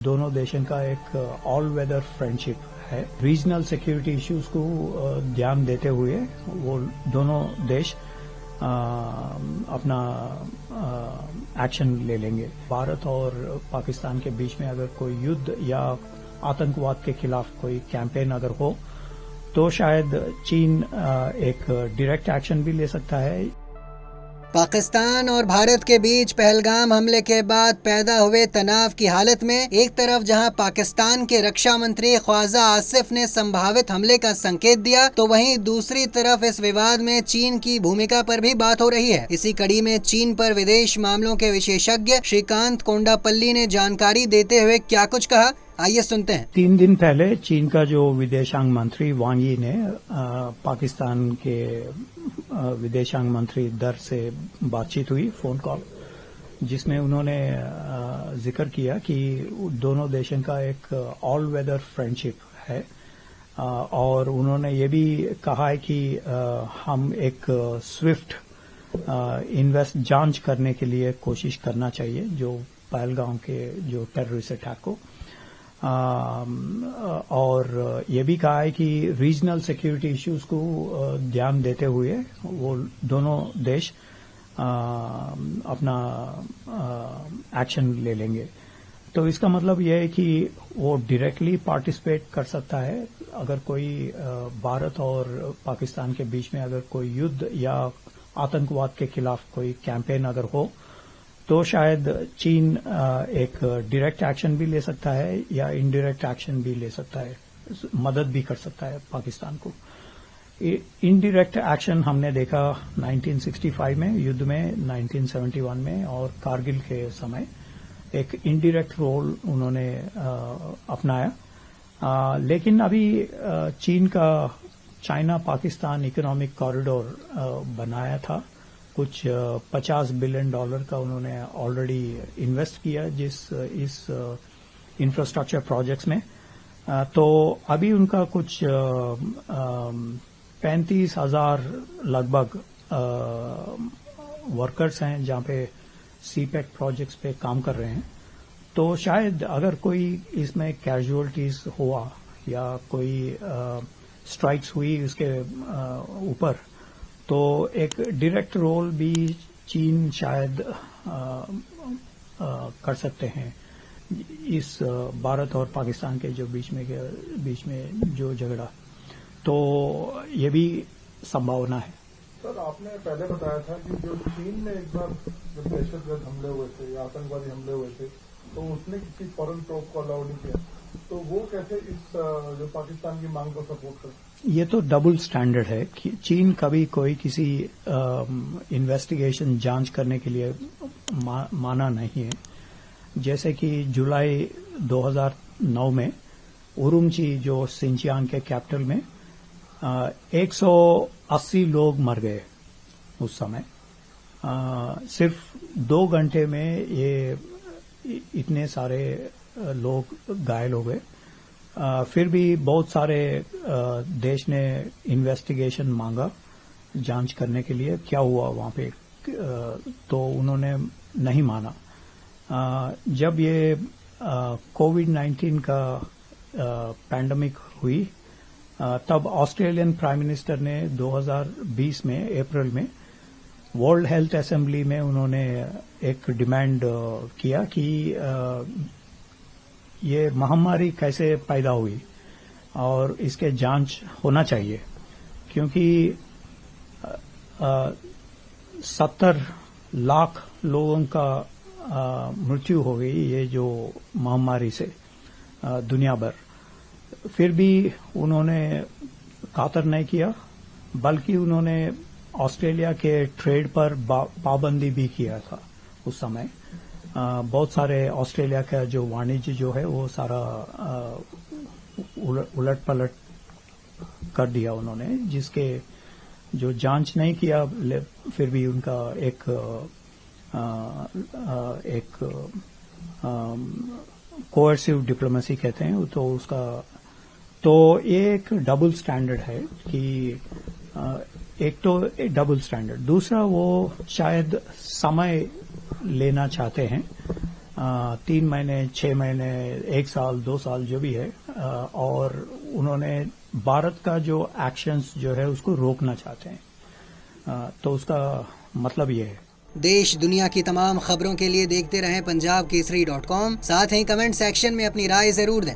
दोनों देशों का एक ऑल वेदर फ्रेंडशिप है। रीजनल सिक्योरिटी इश्यूज को ध्यान देते हुए वो दोनों देश अपना एक्शन ले लेंगे। भारत और पाकिस्तान के बीच में अगर कोई युद्ध या आतंकवाद के खिलाफ कोई कैंपेन अगर हो तो शायद चीन एक डायरेक्ट एक्शन भी ले सकता है। पाकिस्तान और भारत के बीच पहलगाम हमले के बाद पैदा हुए तनाव की हालत में एक तरफ जहां पाकिस्तान के रक्षा मंत्री ख्वाजा आसिफ ने संभावित हमले का संकेत दिया, तो वहीं दूसरी तरफ इस विवाद में चीन की भूमिका पर भी बात हो रही है। इसी कड़ी में चीन पर विदेश मामलों के विशेषज्ञ श्रीकांत कोंडापल्ली ने जानकारी देते हुए क्या कुछ कहा, आइए सुनते हैं। 3 दिन पहले चीन का जो विदेशांग मंत्री वांग यी ने पाकिस्तान के विदेशांग मंत्री दर से बातचीत हुई, फोन कॉल, जिसमें उन्होंने जिक्र किया कि दोनों देशों का एक ऑल वेदर फ्रेंडशिप है और उन्होंने ये भी कहा है कि हम एक स्विफ्ट जांच करने के लिए कोशिश करना चाहिए जो पहलगाम के जो टेररिस्ट अटैक को, और ये भी कहा है कि रीजनल सिक्योरिटी इश्यूज को ध्यान देते हुए वो दोनों देश अपना एक्शन ले लेंगे। तो इसका मतलब यह है कि वो डायरेक्टली पार्टिसिपेट कर सकता है अगर कोई भारत और पाकिस्तान के बीच में अगर कोई युद्ध या आतंकवाद के खिलाफ कोई कैंपेन अगर हो तो शायद चीन एक डायरेक्ट एक्शन भी ले सकता है या इनडायरेक्ट एक्शन भी ले सकता है, मदद भी कर सकता है पाकिस्तान को। इनडायरेक्ट एक्शन हमने देखा 1965 में युद्ध में, 1971 में और कारगिल के समय एक इनडायरेक्ट रोल उन्होंने अपनाया। लेकिन अभी चीन का चाइना पाकिस्तान इकोनॉमिक कॉरिडोर बनाया था, कुछ $50 बिलियन का उन्होंने ऑलरेडी इन्वेस्ट किया इस इंफ्रास्ट्रक्चर प्रोजेक्ट्स में। तो अभी उनका कुछ 35,000 लगभग वर्कर्स हैं जहां पे सीपेक प्रोजेक्ट्स पे काम कर रहे हैं। तो शायद अगर कोई इसमें कैजुअलिटीज हुआ या कोई स्ट्राइक्स हुई उसके ऊपर तो एक डायरेक्ट रोल भी चीन शायद कर सकते हैं इस भारत और पाकिस्तान के जो बीच में जो झगड़ा, तो ये भी संभावना है। सर, आपने पहले बताया था कि जो चीन ने एक बार जब दहशतगर्द हमले हुए थे या आतंकवादी हमले हुए थे तो उसने किसी फॉरेन प्रोब को अलाउ नहीं किया, तो वो कैसे इस जो पाकिस्तान की मांग को सपोर्ट कर? ये तो डबल स्टैंडर्ड है कि चीन कभी कोई किसी इन्वेस्टिगेशन जांच करने के लिए माना नहीं है। जैसे कि जुलाई 2009 में उरुमची जो सिंचियांग के कैपिटल में 180 लोग मर गए उस समय। सिर्फ 2 घंटे में ये इतने सारे लोग घायल हो गए। फिर भी बहुत सारे देश ने इन्वेस्टिगेशन मांगा जांच करने के लिए क्या हुआ वहां पे, तो उन्होंने नहीं माना। जब ये कोविड-19 का पैंडेमिक हुई तब ऑस्ट्रेलियन प्राइम मिनिस्टर ने 2020 में अप्रैल में वर्ल्ड हेल्थ असेंबली में उन्होंने एक डिमांड किया कि ये महामारी कैसे पैदा हुई और इसके जांच होना चाहिए, क्योंकि 70 लाख लोगों का मृत्यु हो गई ये जो महामारी से दुनिया भर। फिर भी उन्होंने कातर नहीं किया, बल्कि उन्होंने ऑस्ट्रेलिया के ट्रेड पर पाबंदी भी किया था उस समय। बहुत सारे ऑस्ट्रेलिया का जो वाणिज्य जो है वो सारा उलट पलट कर दिया उन्होंने, जिसके जो जांच नहीं किया फिर भी उनका एक कोएर्सिव डिप्लोमेसी कहते हैं, तो उसका तो एक डबल स्टैंडर्ड है कि एक तो डबल स्टैंडर्ड, दूसरा वो शायद समय लेना चाहते हैं 3 महीने, 6 महीने, 1 साल, 2 साल जो भी है, और उन्होंने भारत का जो एक्शंस जो है उसको रोकना चाहते हैं। तो उसका मतलब ये है। देश दुनिया की तमाम खबरों के लिए देखते रहें पंजाब केसरी.com। साथ ही कमेंट सेक्शन में अपनी राय जरूर दें।